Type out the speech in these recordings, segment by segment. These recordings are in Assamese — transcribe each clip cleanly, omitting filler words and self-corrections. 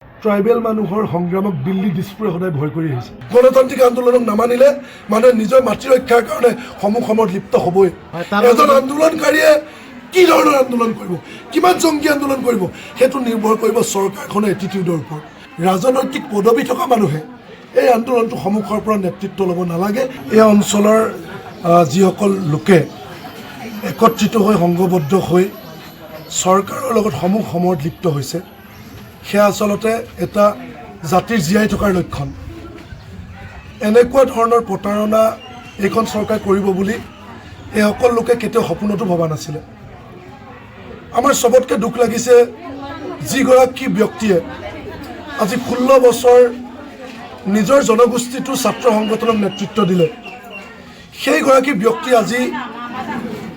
ট্ৰাইবেল মানুহৰ সংগ্ৰামক দিল্লী দিছপুৰে সদায় ভয় কৰি আহিছে। গণতান্ত্ৰিক আন্দোলনক নামানিলে মানুহে নিজৰ মাতৃ ৰক্ষাৰ কাৰণে সমৰত লিপ্ত হ'বই। এজন আন্দোলনকাৰীয়ে কি ধৰণৰ আন্দোলন কৰিব, কিমান জংগী আন্দোলন কৰিব, সেইটো নিৰ্ভৰ কৰিব চৰকাৰখনৰ এটিটিউডৰ ওপৰত। ৰাজনৈতিক পদবী থকা মানুহে এই আন্দোলনটো সন্মুখৰ পৰা নেতৃত্ব ল'ব নালাগে। এই অঞ্চলৰ যিসকল লোকে একত্ৰিত হৈ সংঘবদ্ধ হৈ চৰকাৰৰ লগত সমৰত লিপ্ত হৈছে, সেয়া আচলতে এটা জাতিৰ জীয়াই থকাৰ লক্ষণ। এনেকুৱা ধৰণৰ প্ৰতাৰণা এইখন চৰকাৰে কৰিব বুলি এইসকল লোকে কেতিয়াও সপোনতো ভবা নাছিলে। আমাৰ চবতকৈ দুখ লাগিছে যিগৰাকী ব্যক্তিয়ে আজি 16 বছৰ নিজৰ জনগোষ্ঠীটোৰ ছাত্ৰ সংগঠনক নেতৃত্ব দিলে, সেইগৰাকী ব্যক্তি আজি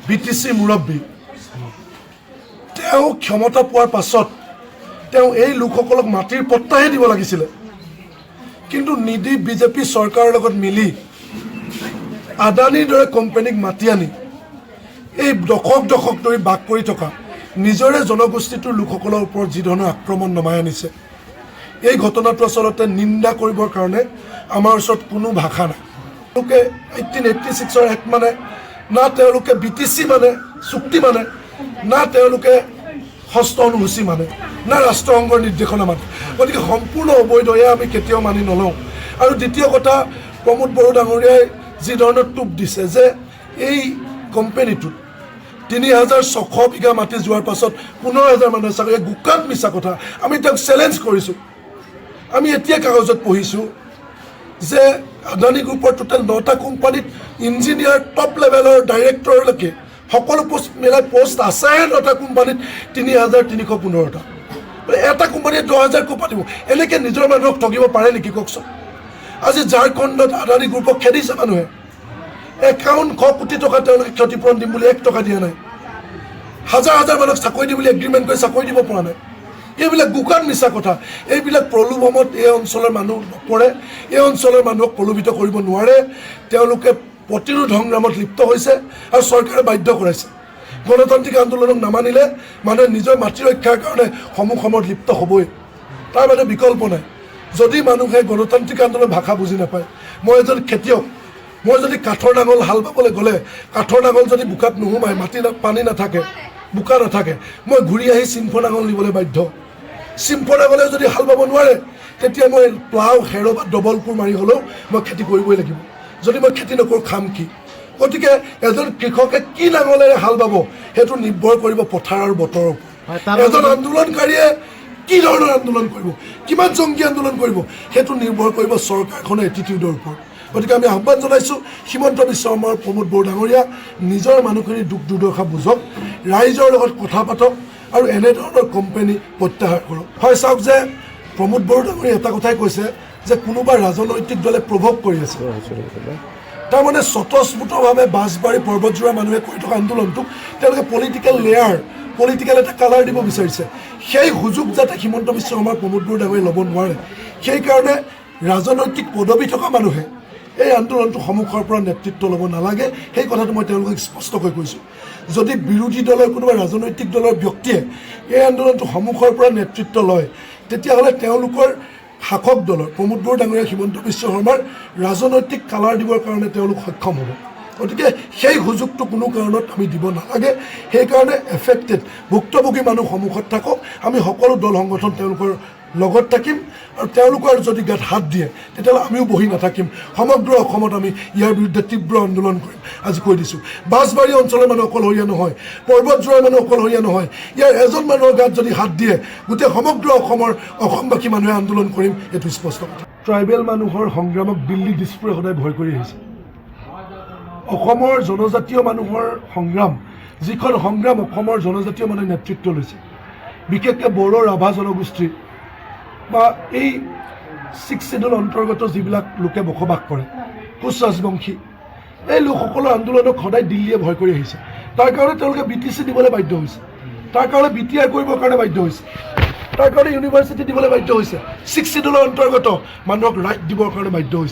BTC মুৰব্বী। তেওঁ ক্ষমতা পোৱাৰ পাছত তেওঁ এই লোকসকলক মাটিৰ পট্টাহে দিব লাগিছিলে, কিন্তু নিদি বিজেপি চৰকাৰৰ লগত মিলি আদানীৰ দৰে কোম্পানীক মাতি আনি এই দশক ধৰি বাস কৰি থকা নিজৰে জনগোষ্ঠীটোৰ লোকসকলৰ ওপৰত যি ধৰণৰ আক্ৰমণ নমাই আনিছে, এই ঘটনাটো আচলতে নিন্দা কৰিবৰ কাৰণে আমাৰ ওচৰত কোনো ভাষা নাই। তেওঁলোকে 1886 এক্ট মানে না, তেওঁলোকে BTC মানে চুক্তি মানে, না তেওঁলোকে ষষ্ঠ অনুসূচী মানে, না ৰাষ্ট্ৰসংঘৰ নিৰ্দেশনা মানে। গতিকে সম্পূৰ্ণ অবৈধ, এয়া আমি কেতিয়াও মানি নলওঁ। আৰু দ্বিতীয় কথা, প্ৰমোদ বড়ো ডাঙৰীয়াই যি ধৰণৰ টোপ দিছে যে এই কোম্পানীটোত 3600 বিঘা মাটি যোৱাৰ পাছত 15,000 মানুহে চাকৰি, গোকাত মিছা কথা। আমি তেওঁক চেলেঞ্জ কৰিছোঁ। আমি এতিয়া কাগজত পঢ়িছোঁ যে আদানী গ্ৰুপৰ টোটেল 9টা কোম্পানীত ইঞ্জিনিয়াৰ টপ লেভেলৰ ডাইৰেক্টৰলৈকে সকলো পোষ্ট মিলাই পোষ্ট আছে 9টা কোম্পানীত 3,315টা। এটা কোম্পানীয়ে 10,000 কোপা দিব। এনেকৈ নিজৰ মানুহক ঠগিব পাৰে নেকি কওকচোন? আজি ঝাৰখণ্ডত আদানী গ্ৰুপক খেদিছে মানুহে 51 কোটি টকা তেওঁলোকে ক্ষতিপূৰণ দিম বুলি 1 টকা দিয়া নাই। হাজাৰ মানুহক চাকৰি দিম বুলি এগ্ৰিমেণ্ট কৰি চাকৰি দিব পৰা নাই। এইবিলাক গোকান মিছা কথা। এইবিলাক প্ৰলোভনত এই অঞ্চলৰ মানুহ নপৰে, এই অঞ্চলৰ মানুহক প্ৰলোভিত কৰিব নোৱাৰে। তেওঁলোকে প্ৰতিৰোধ সংগ্ৰামত লিপ্ত হৈছে আৰু চৰকাৰে বাধ্য কৰাইছে। গণতান্ত্ৰিক আন্দোলনক নামানিলে মানুহে নিজৰ মাতৃ ৰক্ষাৰ কাৰণে সমৰত লিপ্ত হ'বই। তাৰ বাদে বিকল্প নাই। যদি মানুহে গণতান্ত্ৰিক আন্দোলনৰ ভাষা বুজি নাপায়, মই এজন খেতিয়ক, মই যদি কাঠৰ নাঙল হাল বাবলৈ গ'লে কাঠৰ নাঙল যদি বোকাত নোসোমায়, পানী নাথাকে, বোকা নাথাকে, মই ঘূৰি আহি চিম্ফ নাঙল নিবলৈ বাধ্য। চিম্ফ নাঙলে যদি হাল বাব নোৱাৰে, তেতিয়া মই প্লাও খেৰ বা ডবল কোৰ মাৰি হ'লেও মই খেতি কৰিবই লাগিব। যদি মই খেতি নকৰোঁ খাম কি? গতিকে এজন কৃষকে কি নাঙলেৰে হাল বাব সেইটো নিৰ্ভৰ কৰিব পথাৰ আৰু বতৰৰ ওপৰত। এজন আন্দোলনকাৰীয়ে কি ধৰণৰ আন্দোলন কৰিব, কিমান জংগী আন্দোলন কৰিব, সেইটো নিৰ্ভৰ কৰিব চৰকাৰখনৰ এটিটিউডৰ ওপৰত। গতিকে আমি আহ্বান জনাইছোঁ হিমন্ত বিশ্ব শৰ্মা আৰু প্ৰমোদ বড়ো ডাঙৰীয়া, নিজৰ মানুহখিনিৰ দুখ দুৰ্দশা বুজক, ৰাইজৰ লগত কথা পাতক আৰু এনেধৰণৰ কোম্পানী প্ৰত্যাহাৰ কৰক। হয়, চাওক যে প্ৰমোদ বড়ো ডাঙৰীয়া এটা কথাই কৈছে যে কোনোবা ৰাজনৈতিক দলে প্ৰভোগ কৰি আছে। তাৰমানে স্বতঃস্ফূৰ্তভাৱে বাছবাৰী পৰ্বতজোৰা মানুহে কৰি থকা আন্দোলনটোক তেওঁলোকে পলিটিকেল এটা কালাৰ দিব বিচাৰিছে। সেই সুযোগ যাতে হিমন্ত বিশ্ব শৰ্মাৰ প্ৰমোদ বড়ো ডাঙৰীয়াই ল'ব নোৱাৰে, সেইকাৰণে ৰাজনৈতিক পদবী থকা মানুহে এই আন্দোলনটো সন্মুখৰ পৰা নেতৃত্ব ল'ব নালাগে। সেই কথাটো মই তেওঁলোকক স্পষ্টকৈ কৈছোঁ। যদি বিৰোধী দলৰ কোনোবা ৰাজনৈতিক দলৰ ব্যক্তিয়ে এই আন্দোলনটো সন্মুখৰ পৰা নেতৃত্ব লয়, তেতিয়াহ'লে তেওঁলোকৰ শাসক দলৰ প্ৰমোদ বড়ো ডাঙৰীয়া, হিমন্ত বিশ্ব শৰ্মাৰ ৰাজনৈতিক কালাৰ দিবৰ কাৰণে তেওঁলোক সক্ষম হ'ব। গতিকে সেই সুযোগটো কোনো কাৰণত আমি দিব নালাগে। সেইকাৰণে এফেক্টেড ভুক্তভোগী মানুহ সন্মুখত থাকক, আমি সকলো দল সংগঠন তেওঁলোকৰ লগত থাকিম। আৰু তেওঁলোকৰ যদি গাত হাত দিয়ে তেতিয়াহ'লে আমিও বহি নাথাকিম। সমগ্ৰ অসমত আমি ইয়াৰ বিৰুদ্ধে তীব্ৰ আন্দোলন কৰিম। আজি কৈ দিছোঁ, বাছবাৰী অঞ্চলৰ মানুহ অকলশৰীয়া নহয়, পৰ্বতজোৰাৰ মানুহ অকলশৰীয়া নহয়। ইয়াৰ এজন মানুহৰ গাত যদি হাত দিয়ে গোটেই সমগ্ৰ অসমবাসী মানুহে আন্দোলন কৰিম, এইটো স্পষ্ট কথা। ট্ৰাইবেল মানুহৰ সংগ্ৰামক দিল্লী দিছপুৰে সদায় ভয় কৰি আহিছে। অসমৰ জনজাতীয় মানুহৰ সংগ্ৰাম, যিখন সংগ্ৰাম অসমৰ জনজাতীয় মানুহে নেতৃত্ব লৈছে, বিশেষকৈ বড়ো ৰাভা জনগোষ্ঠী বা এই 6 শিডিউল অন্তৰ্গত যিবিলাক লোকে বসবাস কৰে, কোচ ৰাজবংশী, এই লোকসকলৰ আন্দোলনক সদায় দিল্লীয়ে ভয় কৰি আহিছে। তাৰ কাৰণে তেওঁলোকে BTC দিবলৈ বাধ্য হৈছে, তাৰ কাৰণে BTR কৰিবৰ কাৰণে বাধ্য হৈছে, তাৰ কাৰণে ইউনিভাৰ্চিটি দিবলৈ বাধ্য হৈছে, 6 শিডিউলৰ অন্তৰ্গত মানুহক ৰাইট দিবৰ কাৰণে বাধ্য হৈছে।